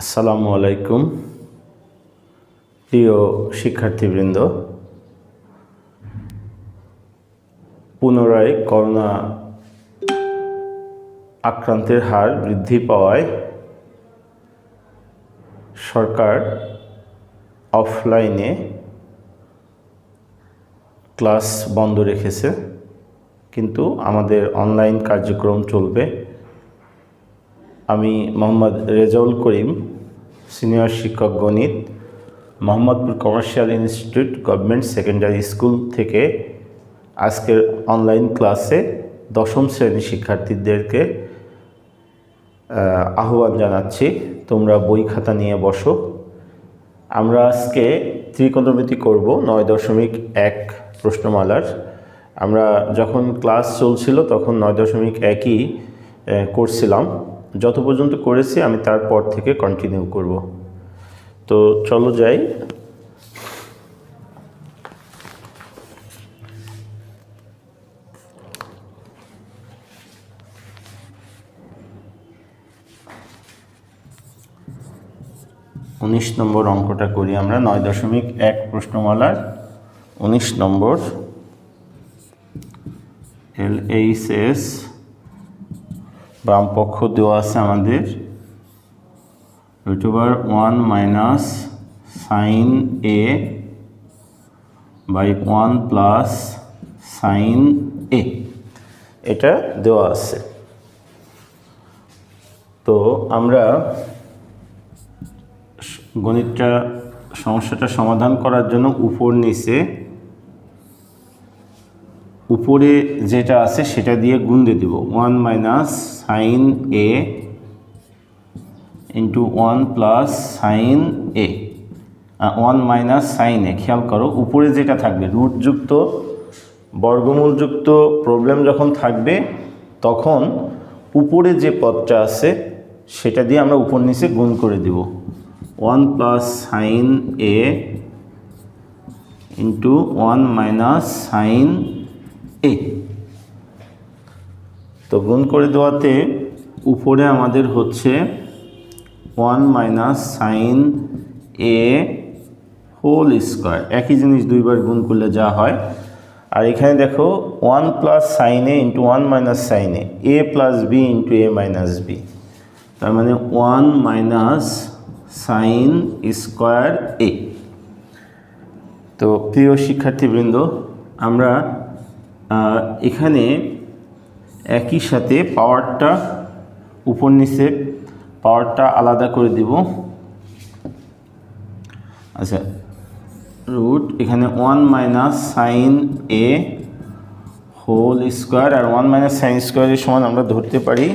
আসসালামু আলাইকুম প্রিয় শিক্ষার্থীবৃন্দ। পুনরায় করোনা আক্রান্তের হার বৃদ্ধি পাওয়ায় সরকার অফলাইনে ক্লাস বন্ধ রেখেছে, কিন্তু আমাদের অনলাইন কার্যক্রম চলবে। আমি মোহাম্মদ রেজাউল করিম, সিনিয়র শিক্ষক গণিত, Mohammadpur commercial institute government secondary school থেকে আজকের অনলাইন ক্লাসে দশম শ্রেণীর শিক্ষার্থীদেরকে আহ্বান জানাচ্ছি। তোমরা বই খাতা নিয়ে বসো। আমরা আজকে ত্রিকোণমিতি করব 9.1 প্রশ্নমালার। আমরা যখন ক্লাস চলছিল তখন 9.1ই করছিলাম। যত পর্যন্ত করেছি আমি তারপর থেকে কন্টিনিউ করব। তো চলো যাই। উনিশ নম্বর অঙ্কটা করি আমরা। 9.1 প্রশ্নমালার 19 নম্বর। LHS বাম পক্ষ দেওয়া আছে আমাদের √1 minus sine A by 1 plus sine A, এটা দেওয়া আছে। তো আমরা সমস্যাটা সমাধান করার জন্য উপরে যেটা আছে সেটা দিয়ে গুণ দিয়ে দেব। 1 মাইনাস সাইন এ ইন্টু 1 প্লাস সাইন এ, 1 মাইনাস সাইন এ। খেয়াল করো, উপরে যেটা থাকবে রুটযুক্ত বর্গমূলযুক্ত প্রবলেম যখন থাকবে তখন উপরে যে পদটা আছে সেটা দিয়ে আমরা উপর নিচে গুণ করে দেব। 1 প্লাস সাইন এ ইন্টু 1 মাইনাস সাইন এ। তো গুণ করে দেওয়াতে উপরে আমাদের হচ্ছে 1 মাইনাস সাইন এ হোল স্কোয়ার। একই জিনিস দুইবার গুণ করলে যা হয়। আর এখানে দেখো 1 plus sine A into 1 minus sine A plus B into A minus B, তার মানে 1 মাইনাস সাইন স্কোয়ার এ। তো প্রিয় শিক্ষার্থীবৃন্দ, আমরা এখানে একই সাথে পাওয়ারটা উপর নিচে পাওয়ারটা আলাদা করে দিব। আচ্ছা, রুট এখানে 1 মাইনাস সাইন এ হোল স্কোয়ার, আর 1 মাইনাস সাইন স্কোয়ারের সমান আমরা ধরতে পারি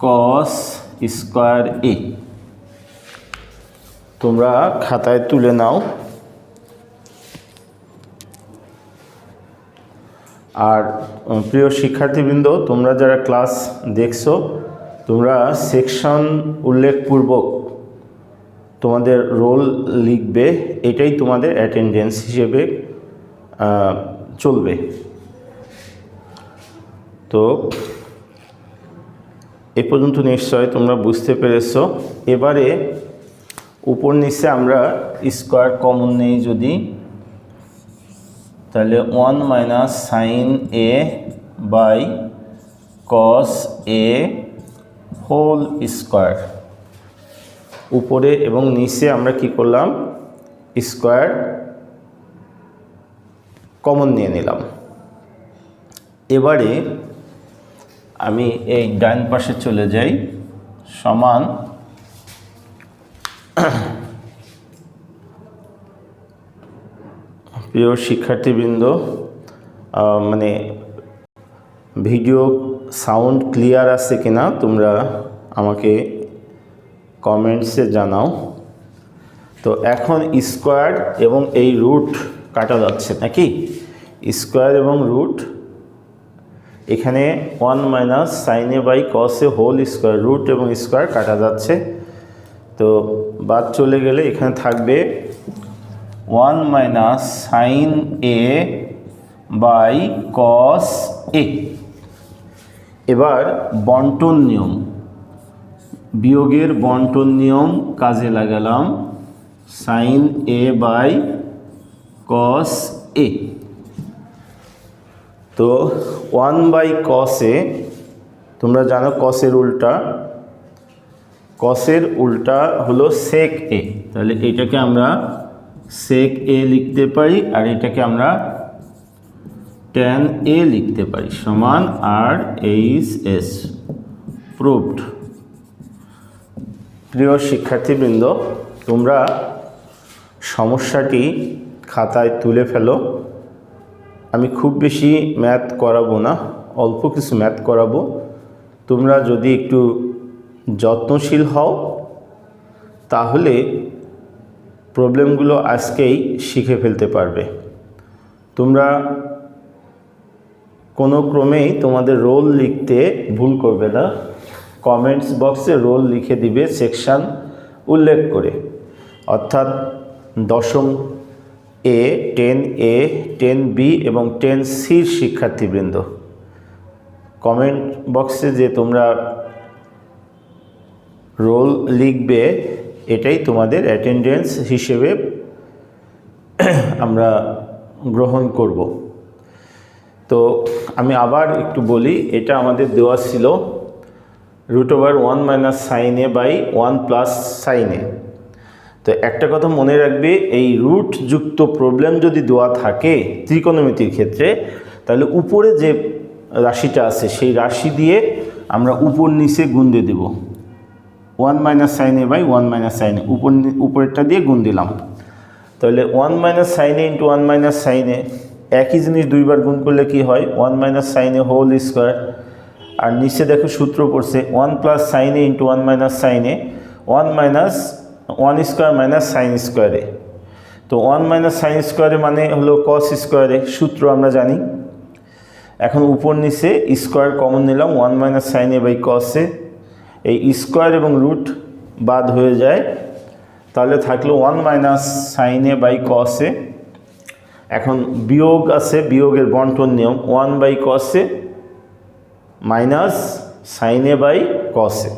কস স্কোয়ার এ। তোমরা খাতায় তুলে নাও। আর প্রিয় শিক্ষার্থীবৃন্দ, তোমরা যারা ক্লাস দেখছো তোমরা সেকশন উল্লেখপূর্বক তোমাদের রোল লিখবে, এটাই তোমাদের অ্যাটেন্ডেন্স হিসেবে চলবে। তো এ পর্যন্ত নিশ্চয় তোমরা বুঝতে পেরেছো। এবারে উপর নিচে আমরা স্কোয়ার কমন নেই যদি, তাহলে 1 minus sine A by cos A whole square. উপরে এবং নিচে আমরা কি করলাম, স্কোয়ার কমন নিয়ে নিলাম। এবারে আমি এই ডান পাশে চলে যাই, সমান প্রিয় শিক্ষার্থীবৃন্দ, মানে ভিডিও সাউন্ড ক্লিয়ার আছে কিনা তোমরা আমাকে কমেন্টসে জানাও। তো এখন স্কোয়ার এবং এই রুট কাটা যাচ্ছে নাকি, স্কোয়ার এবং রুট। এখানে 1 minus sine A by cos A whole square, root এবং স্কোয়ার কাটা যাচ্ছে। তো বাদ চলে গেলে এখানে থাকবে 1 minus sine A by cos A. এবার বন্টন নিয়ম, বিয়োগের বন্টন নিয়ম কাজে লাগালাম, সাইন এ বাই কস এ। তো 1/cos এ, তোমরা জানো কসের উল্টা হলো সেক এ, তাহলে এটাকে আমরা সেক এ লিখতে পারি, আর এটাকে আমরা ট্যান এ লিখতে পারি, সমান আর এইচ এস প্রুভড। প্রিয় শিক্ষার্থীবৃন্দ, তোমরা সমস্যাটি খাতায় তুলে ফেলো। আমি খুব বেশি ম্যাথ করাবো না, অল্প কিছু ম্যাথ করাবো। তোমরা যদি একটু যত্নশীল হও তাহলে প্রবলেমগুলো আজকেই শিখে ফেলতে পারবে। তোমরা কোনো ক্রমেই তোমাদের রোল লিখতে ভুল করবে না, কমেন্টস বক্সে রোল লিখে দিবে সেকশন উল্লেখ করে, অর্থাৎ 10ম এ, 10A, 10B এবং 10Cর শিক্ষার্থীবৃন্দ। কমেন্ট বক্সে যে তোমরা রোল লিখবে এটাই তোমাদের অ্যাটেন্ডেন্স হিসেবে আমরা গ্রহণ করব। তো আমি আবার একটু বলি, এটা আমাদের দেওয়া ছিল √1 - sin a by 1 + sin a। তো একটা কথা মনে রাখবে, এই রুট যুক্ত প্রবলেম যদি দেওয়া থাকে ত্রিকোণমিতির ক্ষেত্রে, তাহলে উপরে যে রাশিটা আছে সেই রাশি দিয়ে আমরা উপর নিচে গুণ দিয়ে দেব। 1 - sin a by 1 - sin a, উপরেরটা দিয়ে গুণ দিলাম। তাহলে 1 - sin a × 1 - sin a, একই জিনিস দুইবার গুণ করলে কি হয়? 1 - sin a হোল স্কোয়ার। আর নিচে দেখো সূত্র পড়ছে 1 + sin a × 1 - sin a, 1 square minus sine স্কোয়ারে। তো 1 - sin স্কোয়ারে মানে হলো cos স্কোয়ারে, সূত্র আমরা জানি। এখন উপর নিচে স্কোয়ার কমন নিলাম, 1 - sin a by cos a। এই স্কোয়ার এবং রুট বাদ হয়ে যায়, তাহলে থাকলো 1 - sin a by cos a। এখন বিয়োগ আছে, বিয়োগের বন্টন নিয়ম, 1/cos a minus sin a by cos a।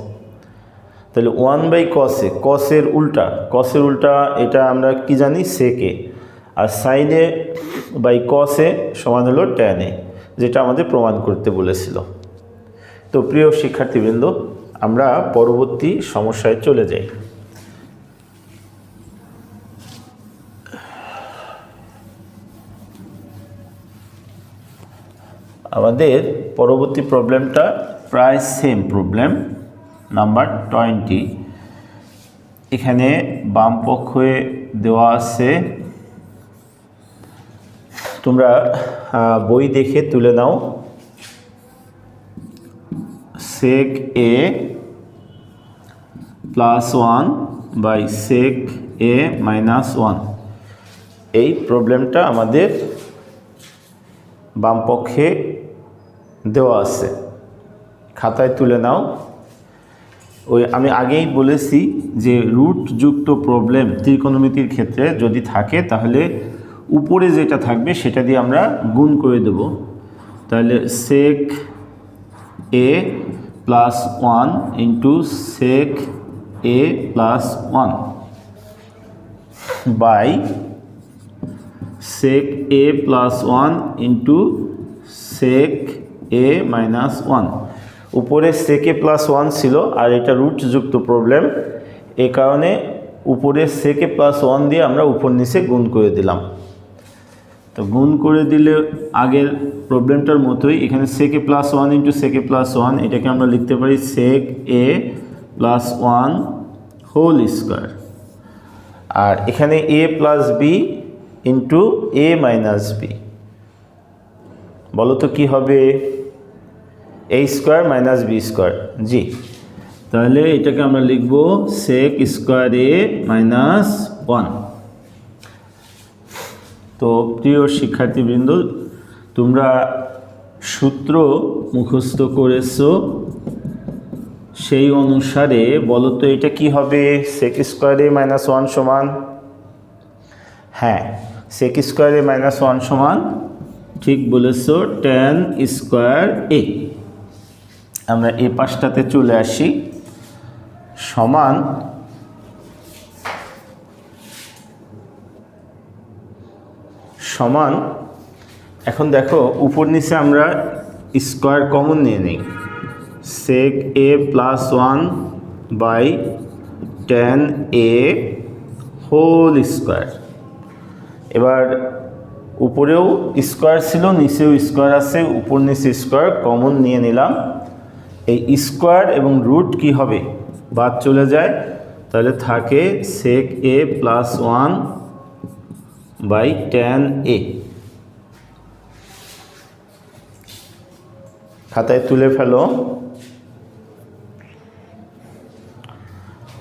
তাহলে 1/cos a, কসের উল্টা এটা আমরা কি জানি? sec a। আর sin a by cos a সমান হলো tan a, যেটা আমাদের প্রমাণ করতে বলেছিল। তো প্রিয় শিক্ষার্থীবৃন্দ, আমরা পরবর্তী সমস্যায় চলে যাই। আমাদের পরবর্তী প্রবলেমটা প্রায় সেম প্রবলেম, নাম্বার 20। এখানে বাম পক্ষে দেওয়া আছে, তোমরা বই দেখে তুলে নাও, sec a + 1 by sec a - 1। এই প্রবলেমটা আমাদের বাম পক্ষে দেওয়া আছে, খাতায় তুলে নাও। ওই আমি আগেই বলেছি যে রুট যুক্ত প্রবলেম ত্রিকোণমিতির ক্ষেত্রে যদি থাকে তাহলে উপরে যেটা থাকবে সেটা দিয়ে আমরা গুণ করে দেব। তাহলে sec a + 1 × sec a + 1 by sec a + 1 × sec a - 1। উপরে sec a + 1 ছিল, আর এটা রুট যুক্ত প্রবলেম, এ কারণে উপরে sec a + 1 দিয়ে আমরা উপর নিচে গুণ করে দিলাম। তো গুণ করে দিলে আগের প্রবলেমটার মতোই এখানে sec a + 1 × sec a + 1, এটাকে আমরা লিখতে পারি sec a + 1 হোল স্কোয়ার। আর এখানে a + b × a - b, বলো তো কি হবে? a square minus b square. জি, তাহলে এটাকে আমরা লিখব sec স্কোয়ার a - 1। তো প্রিয় শিক্ষার্থীবৃন্দ, তোমরা সূত্র মুখস্থ করেছো, সেই অনুসারে বলো তো এটা কি হবে? sec স্কোয়ার a - 1 সমান, হ্যাঁ, sec স্কোয়ার a - 1 সমান, ঠিক বলেছো, tan স্কোয়ার a। আমরা এই পাশটাতে চলে আসি, সমান সমান এখন দেখো উপর নিচে আমরা স্কোয়ার কমন নিয়ে নিই, sec a plus 1 by tan a whole square. এবার উপরেও স্কোয়ার ছিল, নিচেও স্কোয়ার আছে, উপর নিচে স্কোয়ার কমন নিয়ে নিলাম। এই স্কোয়ার এবং রুট কি হবে, বাদ চলে যায়, তাহলে থাকে sec a plus 1 by tan a। খাতায় তুলে ফেলো।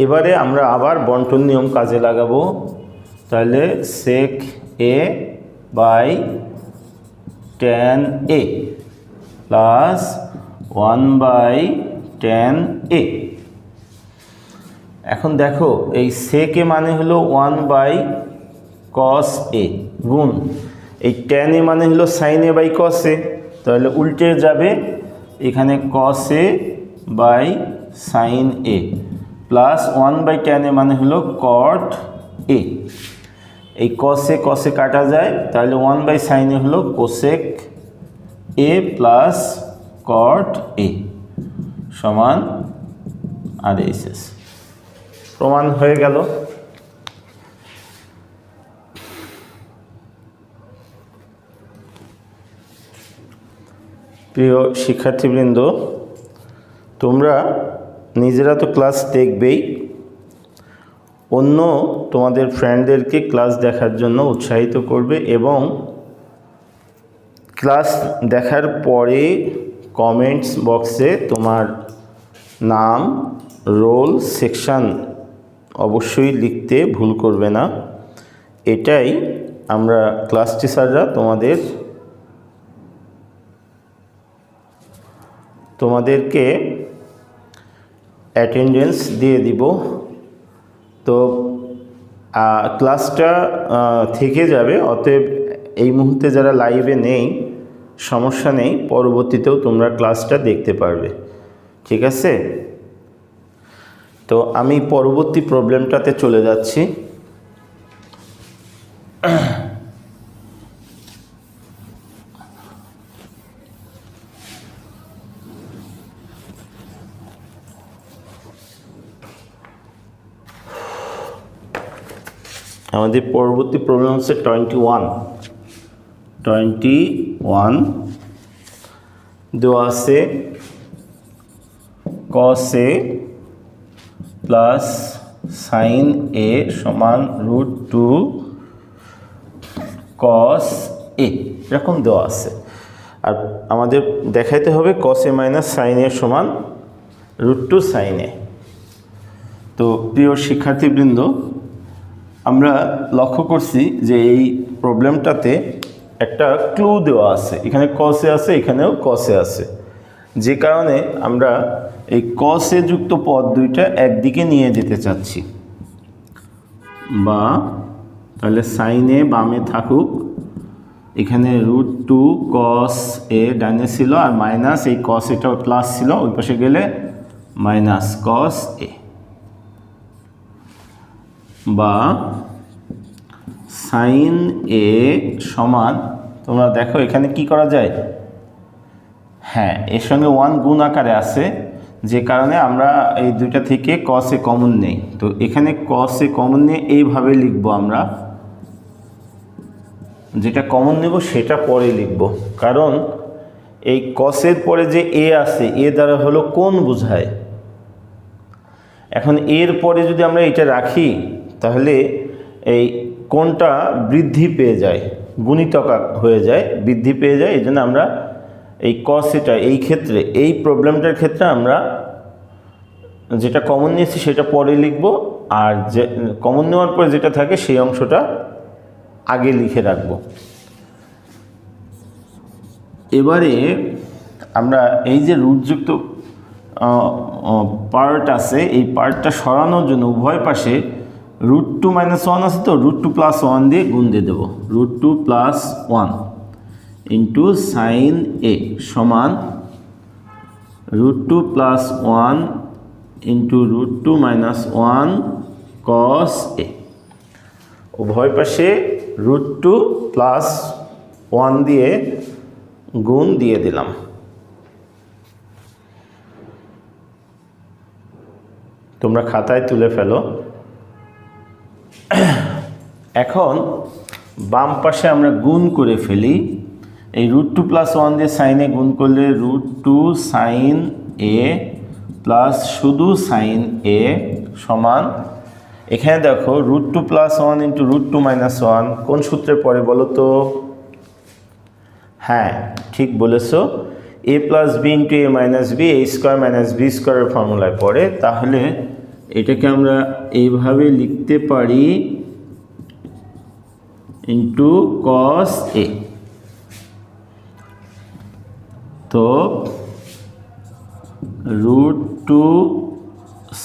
এবারে আমরা আবার বন্টন নিয়ম কাজে লাগাবো। তাহলে sec a by tan a plus 1 by tan a। এখন দেখো এই sec a মানে হলো 1 বাই cos a গুণ এই tan a মানে হলো sin a by cos a, তাহলে উল্টে যাবে, এখানে cos a by sin a plus 1 by tan a মানে হলো cot a। এই cos a কাটা যায়, তাহলে 1 বাই sin a হলো cosec a plus cot a সমান RHS। প্রমাণ হয়ে গেল। প্রিয় শিক্ষার্থীবৃন্দ, তোমরা নিজেরা তো ক্লাস দেখবেই, অন্য তোমাদের ফ্রেন্ডদেরকে ক্লাস দেখার জন্য উৎসাহিত করবে এবং ক্লাস দেখার পরে কমেন্টস বক্সে তোমার নাম, রোল, সেকশন অবশ্যই লিখতে ভুল করবে না। এটাই আমরা ক্লাস টিচাররা তোমাদেরকে অ্যাটেন্ডেন্স দিয়ে দিব। তো ক্লাসটা থেকে যাবে, অতএব এই মুহূর্তে যারা লাইভে নেই সমস্যা নেই, পরবর্তীতেও তোমরা ক্লাসটা দেখতে পারবে, ঠিক আছে? তো আমি পরবর্তী প্রবলেমটাতে চলে যাচ্ছি। আমাদের পরবর্তী প্রবলেম হচ্ছে 21 দেওয়া আছে cos a plus sin a সমান √2 cos a, এরকম দেওয়া আছে। আর আমাদের দেখাইতে হবে cos a minus sin a সমান √2 sin a। তো প্রিয় শিক্ষার্থীবৃন্দ, আমরা লক্ষ্য করছি যে এই প্রবলেমটাতে একটা ক্লু দেওয়া আছে, এখানে cos a আছে, এখানেও cos a আছে, যে কারণে আমরা এই cos a যুক্ত পদ দুইটা একদিকে নিয়ে যেতে চাচ্ছি, বা তাহলে sin a বামে থাকুক, এখানে √2 cos a ডানে ছিল, আর মাইনাস এই cos এটাও প্লাস ছিল, ওই পাশে গেলে মাইনাস cos a, বা sin a সমান, তোমরা দেখো এখানে কি করা যায়, হ্যাঁ এর সঙ্গে 1 গুণ আকারে আছে, যে কারণে আমরা এই দুইটা থেকে cos a কমন নেই। তো এখানে cos a কমন নিয়ে এইভাবে লিখব, আমরা যেটা কমন নেব সেটা পরে লিখব, কারণ এই cos এর পরে যে a আছে, a দ্বারা হলো কোণ বোঝায়। এখন এর পরে যদি আমরা এটা রাখি তাহলে এই কোণটা বৃদ্ধি পেয়ে যায়, গুণিতক হয়ে যায়, বৃদ্ধি পেয়ে যায়। এই জন্য আমরা এই cos এটা এই ক্ষেত্রে, এই প্রবলেমটার ক্ষেত্রে আমরা যেটা কমন নিয়েছি সেটা পরে লিখব, আর যে কমন নেওয়ার পরে যেটা থাকে সেই অংশটা আগে লিখে রাখব। এবারে আমরা এই যে রুটযুক্ত পার্ট আছে, এই পার্টটা সরানোর জন্য উভয় পাশে √2 - 1 আছে, তো √2 + 1 দিয়ে গুণ দিয়ে দেবো, √2 + 1 ইন্টু sin a সমান √2 + 1 ইন্টু √2 মাইনাস 1 cos a। উভয় পাশে √2 প্লাস 1 দিয়ে গুণ দিয়ে দিলাম। তোমরা খাতায় তুলে ফেলো। এখন বাম পাশে আমরা গুণ করে ফেলি। এই √2 প্লাস 1 দিয়ে সাইনে গুণ করলে √2 সাইন a প্লাস শুধু সাইন a সমান, এখানে দেখো √2 প্লাস 1 ইন্টু √2 মাইনাস 1 কোন সূত্রে পড়ে বলো তো? হ্যাঁ, ঠিক বলেছো, a plus B into a minus B, a square minus B স্কোয়ারের ফর্মুলায় পড়ে। তাহলে এটাকে আমরা এইভাবে লিখতে পারি ইন্টু cos a। তো √2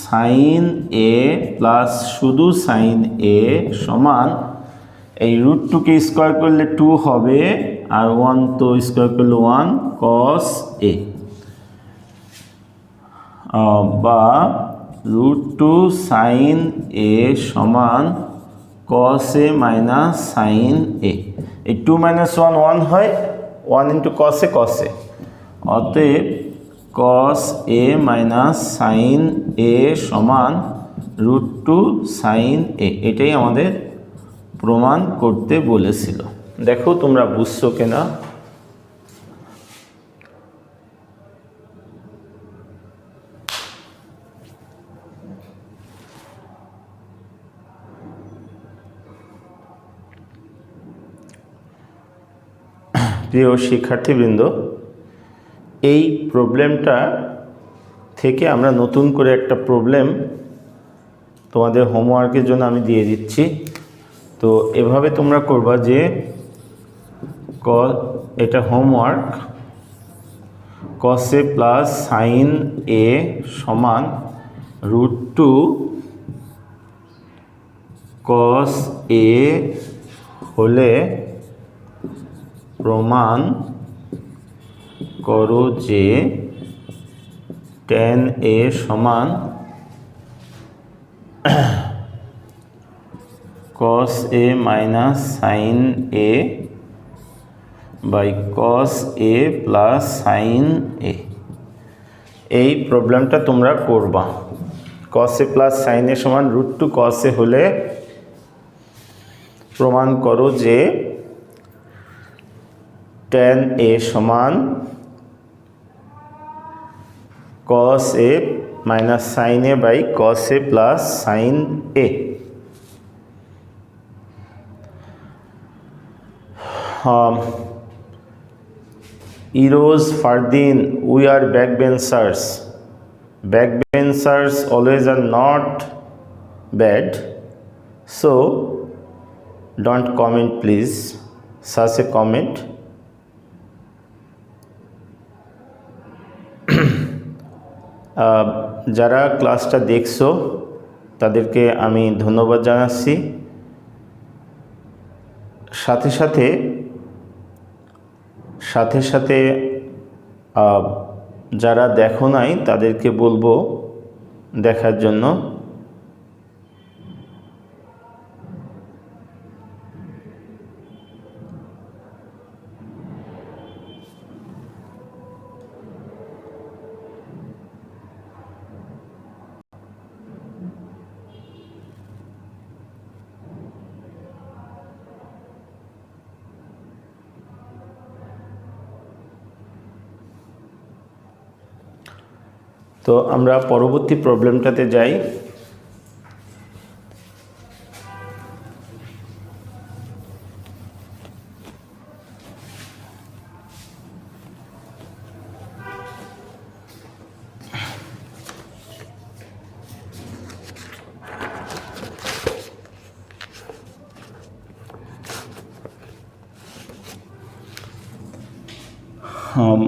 সাইন a প্লাস শুধু সাইন a সমান, এই √2 কে স্কোয়ার করলে 2 হবে, আর 1 তো স্কোয়ার করলে 1 cos a, বা √2 সাইন a সমান cos a minus sine a। এই 2 মাইনাস 1 1 হয়, 1 into cos a cos a, অতএব cos a minus sine a সমান √2 সাইন a। এটাই আমাদের প্রমাণ করতে বলেছিল। দেখো তোমরা বুঝছো কিনা। প্রিয় শিক্ষার্থীবৃন্দ, এই প্রবলেমটা থেকে আমরা নতুন করে একটা প্রবলেম তোমাদের হোমওয়ার্কের জন্য আমি দিয়ে দিচ্ছি। তো এভাবে তোমরা করবা যে এটা homework, cos a plus sine a সমান √2 cos a হলে প্রমাণ করো যে tan a সমান cos a minus sine a by cos a plus sine a। এই প্রবলেমটা তোমরা করবা। cos a plus sine a সমান √2 cos a হলে প্রমাণ করো যে tan a সমান cos a minus sine a by cos a plus sine a। Eros Fardin, we are backbenchers. Backbenchers always are not bad. So don't comment please such a comment. যারা ক্লাসটা দেখছো তাদেরকে আমি ধন্যবাদ জানাচ্ছি। সাথে সাথে যারা দেখো নাই তাদেরকে বলবো দেখার জন্য। তো আমরা পরবর্তী প্রবলেমটাতে যাই। हम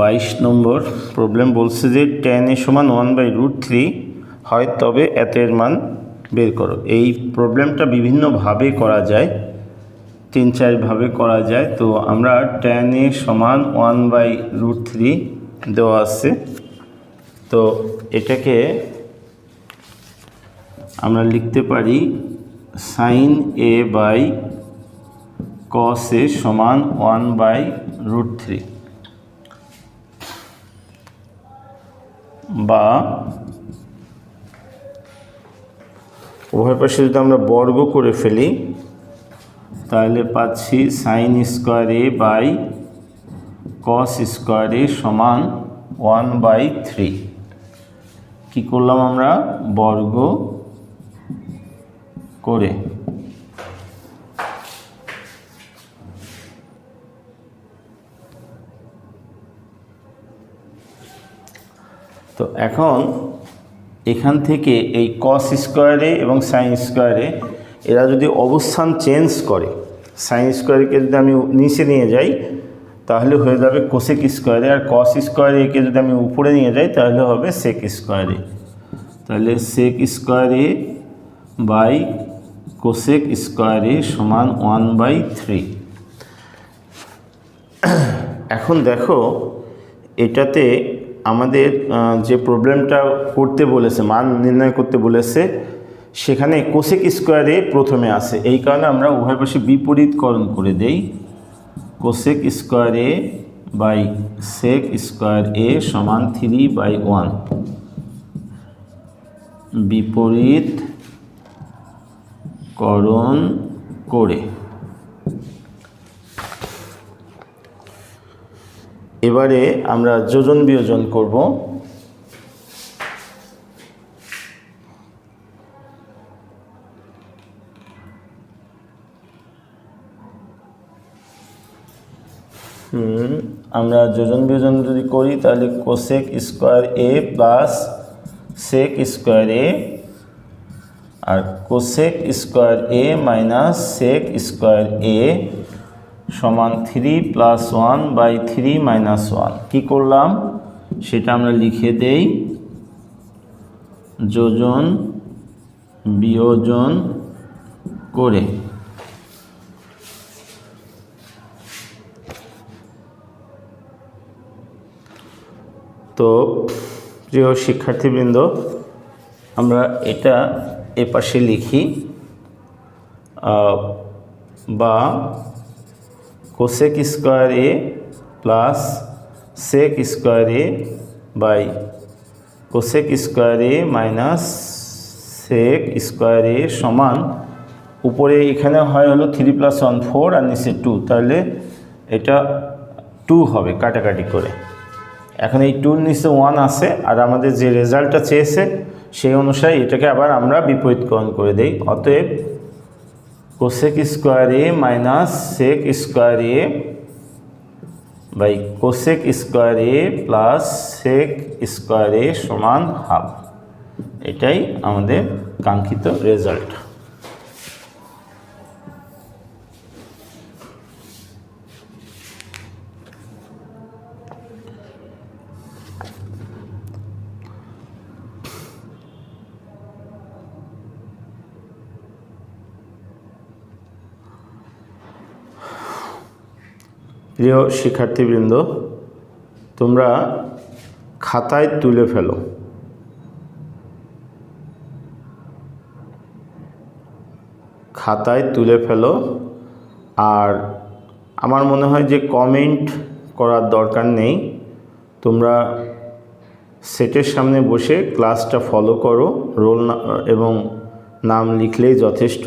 22 নম্বর প্রবলেম বলছে যে tan a সমান 1/√3 হয় তবে এত এর মান বের করো। এই প্রবলেমটা বিভিন্নভাবে করা যায়, 3-4 ভাবে করা যায়। তো আমরা tan a সমান 1/√3 দেওয়া আছে, তো এটাকে আমরা লিখতে পারি sign A by cos A সমান 1/√3, বা উভয় পাশে যদি আমরা বর্গ করে ফেলি তাহলে পাচ্ছি sine square A by cos square A সমান 1/3। কী করলাম আমরা? বর্গ করে। তো এখন এখান থেকে এই কস স্কোয়ারে এবং সাইন স্কোয়ারে এরা যদি অবস্থান চেঞ্জ করে, সাইন স্কোয়ারকে যদি আমি নিচে নিয়ে যাই তাহলে হয়ে যাবে কোসেক স্কোয়ারে, আর কস স্কোয়ারে একে যদি আমি উপরে নিয়ে যাই তাহলে হবে সেক স্কোয়ারে। তাহলে সেক স্কোয়ারে বাই কোসেক স্কোয়ারে সমান 1/3। এখন দেখো এটাতে আমাদের যে প্রবলেমটা করতে বলেছে, মান নির্ণয় করতে বলেছে, সেখানে কোসেক স্কোয়ারে প্রথমে আসে। এই কারণে আমরা উভয় পাশে বিপরীতকরণ করে দেই। Cosec square A by sec square A সমান 3/1, বিপরীতকরণ করে। এবারে আমরা যোজন বিয়োজন করব। আমরা যোজন বিয়োজন যদি করি তাহলে cosec square A plus sec square A R cosec square A minus sec square A সমান 3 + 1/3 - 1। কী করলাম সেটা আমরা লিখে দেই। যোজন বিয়োজন করে। তো প্রিয় শিক্ষার্থীবৃন্দ, আমরা এটা এপাশে লিখি, বা cosec square A plus sec square A by cosec square A minus sec square A সমান, উপরে এখানে হয় হলো 3 + 1 4 আর নিচে 2, তাহলে এটা 2 হবে কাটাকাটি করে। এখন এই 2-র নিচে 1 আছে, আর আমাদের যে রেজাল্টটা চেয়েছে সেই অনুসারে এটাকে আবার আমরা বিপরীতকরণ করে দেই। অতএব cosec square A minus sec square A by cosec square A plus sec square A সমান ½ এটাই আমাদের কাঙ্ক্ষিত রেজাল্ট। প্রিয় শিক্ষার্থীবৃন্দ, তোমরা খাতায় তুলে ফেলো। খাতায় তুলে ফেলো। আর আমার মনে হয় যে কমেন্ট করার দরকার নেই, তোমরা সেটের সামনে বসে ক্লাসটা ফলো করো, রোল এবং নাম লিখলেই যথেষ্ট।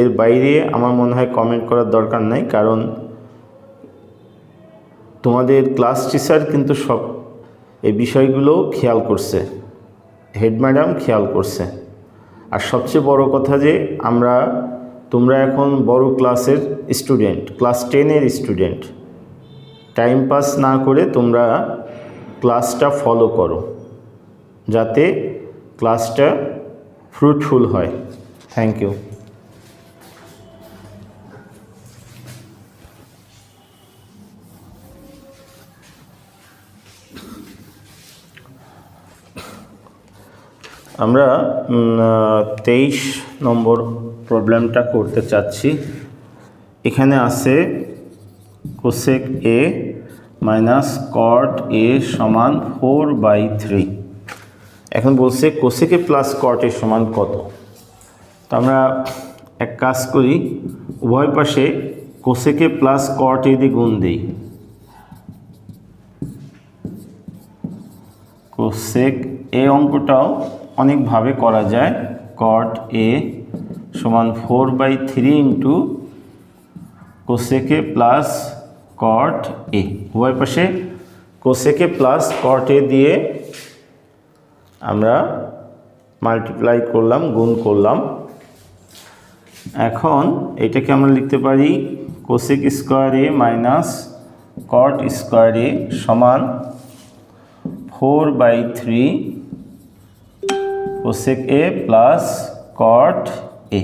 এর বাইরে আমার মনে হয় কমেন্ট করার দরকার নাই, কারণ তোমাদের ক্লাস টিচার কিন্তু সব এই বিষয়গুলো খেয়াল করছে, হেড ম্যাডাম খেয়াল করছে। আর সবচেয়ে বড় কথা যে তোমরা এখন বড় ক্লাসের স্টুডেন্ট, ক্লাস 10-এর স্টুডেন্ট। টাইম পাস না করে তোমরা ক্লাসটা ফলো করো, যাতে ক্লাসটা ফ্রুটফুল হয়। Thank you. আমরা 23 নম্বর প্রবলেমটা করতে চাচ্ছি। এখানে আছে cosec A minus caught A সমান 4/3। এখন বলছে cosec A plus cot A সমান কত। তো আমরা এক কাজ করি, উভয় পাশে কোসেক এ প্লাস কট এ দিয়ে গুণ দিই। কোসেক এ অঙ্কটাও অনেকভাবে করা যায়। কট এ সমান 4/3 into cosec A plus cot A. উভয় পাশে কোসেক এ প্লাস কট এ দিয়ে আমরা মাল্টিপ্লাই করলাম, গুণ করলাম। এখন এটাকে আমরা লিখতে পারি cosec square A minus cot square A সমান 4/3 কোসেক এ প্লাস কট এ।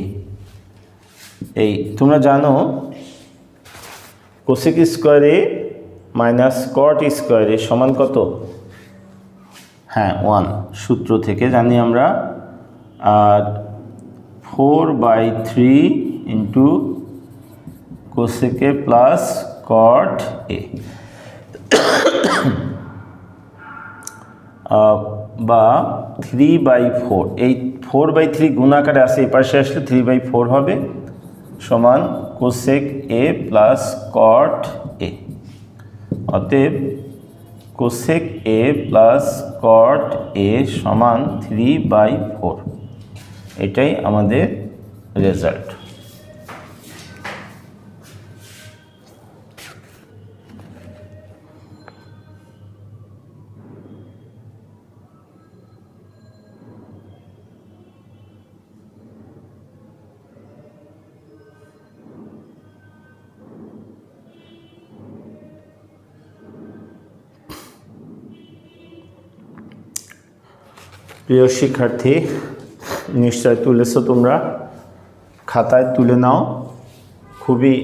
এই তোমরা জানো cosec square A minus cot square A সমান কত? হ্যাঁ 1 সূত্র থেকে জানি আমরা। আর 4/3 into cosec A plus cot A বা 3/4। এই 4/3 গুণাকারে আছে, এই পাশে আসলে 3/4 হবে, সমান কোসেক এ প্লাস কট এ। অতএব cosec A plus cot A সমান 3/4। এটাই আমাদের রেজাল্ট। প্রিয় শিক্ষার্থী, নিশ্চয় তুলেছো, তোমরা খাতায় তুলে নাও। খুবই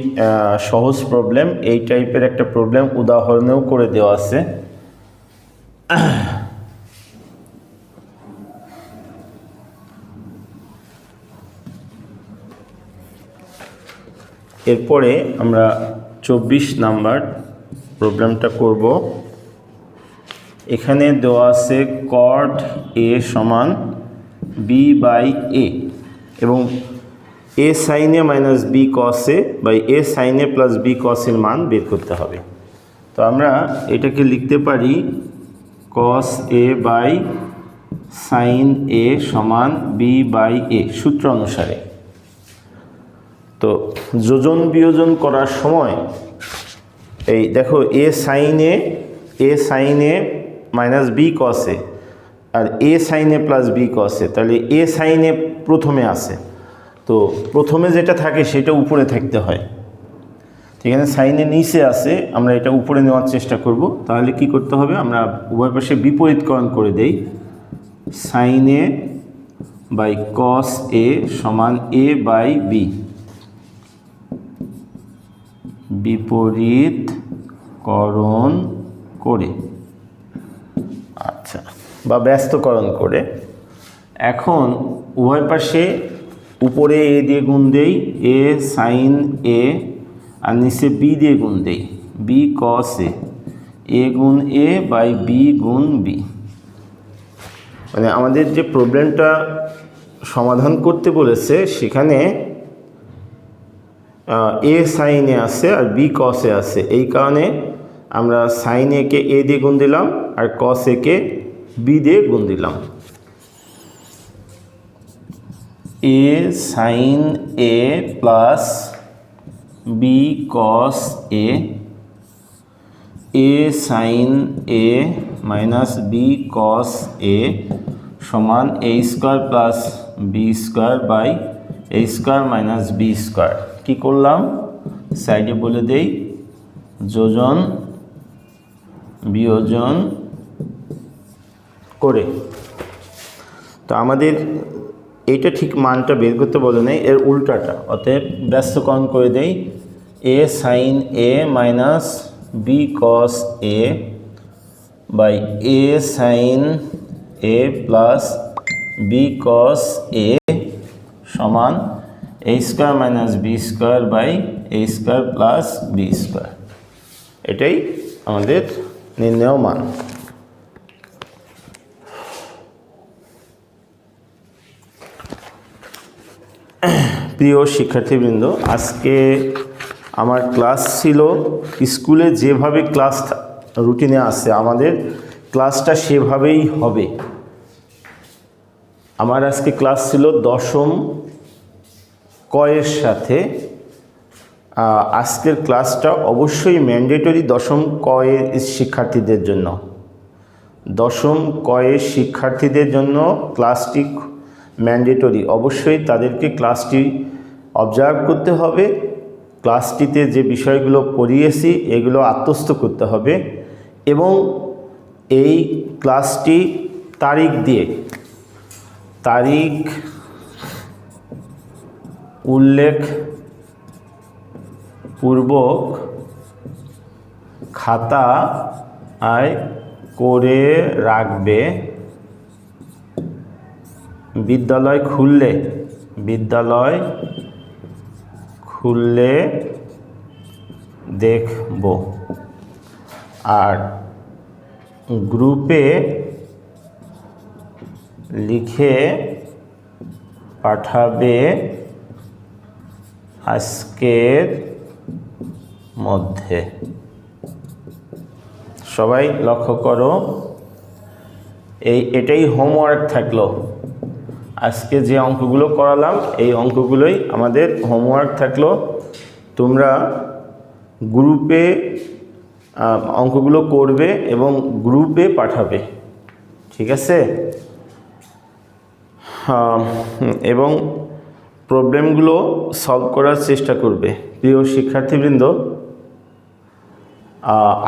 সহজ প্রবলেম। এই টাইপের একটা প্রবলেম উদাহরণেও করে দেওয়া আছে। এরপরে আমরা 24 নাম্বার প্রবলেমটা করব। এখানে দেওয়া আছে কট এ সমান b/a এবং a sin a minus b cos a by a sin a plus b cos এর মান বের করতে হবে। তো আমরা এটাকে লিখতে পারি cos a by sin a সমান b/a সূত্র অনুসারে। তো যোজন বিয়োজন করার সময় এই দেখো a sin a minus b cos a আর a sin a plus b cos a, তাহলে a sin a প্রথমে আসে, তো প্রথমে যেটা থাকে সেটা উপরে থাকতে হয়। এখানে সাইন এ নিচে আসে, আমরা এটা উপরে নেওয়ার চেষ্টা করব। তাহলে কি করতে হবে, আমরা উভয় পাশে বিপরীতকরণ করে দেই। Sign A by cos A সমান a/b, বিপরীতকরণ করে, আচ্ছা, বা ব্যস্তকরণ করে। এখন উভয় পাশে উপরে এ দিয়ে গুণ দেই, এ সাইন এ, আর নিচে বি দিয়ে গুণ দেই, বি কস এ গুণ এ বাই বি গুণ বি। মানে আমাদের যে প্রবলেমটা সমাধান করতে বলেছে সেখানে এ সাইন এ আছে আর বি কস এ আছে, এই কারণে আমরা সাইন এ কে এ দিয়ে গুণ দিলাম আর কস এ কে বি দিয়ে গুণ দিলাম। A sine A plus B cos A, A sine A minus B cos A সমান A square plus B square by A square minus B square. কী করলাম, সাইডে বলে দেই, যোজন বিয়োজন করে। তো আমাদের এইটা ঠিক মানটা বের করতে বলে নেই, এর উল্টাটা, অতএব ব্যস্তকরণ করে দেই। A sine A minus B cos A by A sine A plus B cos A সমান A square minus B square by A square plus B square. এটাই আমাদের নির্ণেয় মান। প্রিয় শিক্ষার্থীবৃন্দ, আজকে আমার ক্লাস ছিল স্কুলে যেভাবে ক্লাস রুটিনে আছে আমাদের ক্লাসটা সেভাবেই হবে। আমার আজকে ক্লাস ছিল দশম কয়ের সাথে। আজকের ক্লাসটা অবশ্যই ম্যান্ডেটরি দশম কয়ের শিক্ষার্থীদের জন্য। দশম কয়ের শিক্ষার্থীদের জন্য ক্লাসটি ম্যান্ডেটরি, অবশ্যই তাদেরকে ক্লাসটি অবজার্ভ করতে হবে। ক্লাসটিতে যে বিষয়গুলো পড়িয়েছি এগুলো আত্মস্থ করতে হবে এবং এই ক্লাসটি তারিখ দিয়ে তারিখ উল্লেখ পূর্বক খাতায় করে রাখবে। বিদ্যালয় খুললে দেখব। আর গ্রুপে লিখে পাঠাবে আজকের মধ্যে। সবাই লক্ষ্য করো, এটাই হোমওয়ার্ক থাকলো। আজকে যে অঙ্কগুলো করালাম এই অঙ্কগুলোই আমাদের হোমওয়ার্ক থাকলো। তোমরা গ্রুপে অঙ্কগুলো করবে এবং গ্রুপে পাঠাবে, ঠিক আছে? এবং প্রবলেমগুলো সলভ করার চেষ্টা করবে। প্রিয় শিক্ষার্থীবৃন্দ,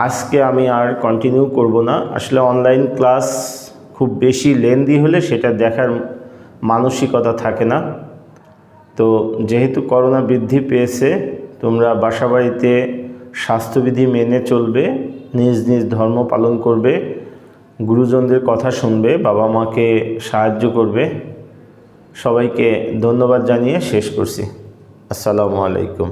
আজকে আমি আর কন্টিনিউ করব না। আসলে অনলাইন ক্লাস খুব বেশি লেন্দি হলে সেটা দেখার মানসিকতা থাকে না। তো যেহেতু করোনা বৃদ্ধি পেয়েছে, তোমরা বাসাবাড়িতে স্বাস্থ্যবিধি মেনে চলবে, নিজ নিজ ধর্ম পালন করবে, গুরুজনদের কথা শুনবে, বাবা মাকে সাহায্য করবে। সবাইকে ধন্যবাদ জানিয়ে শেষ করছি। আসসালামু আলাইকুম।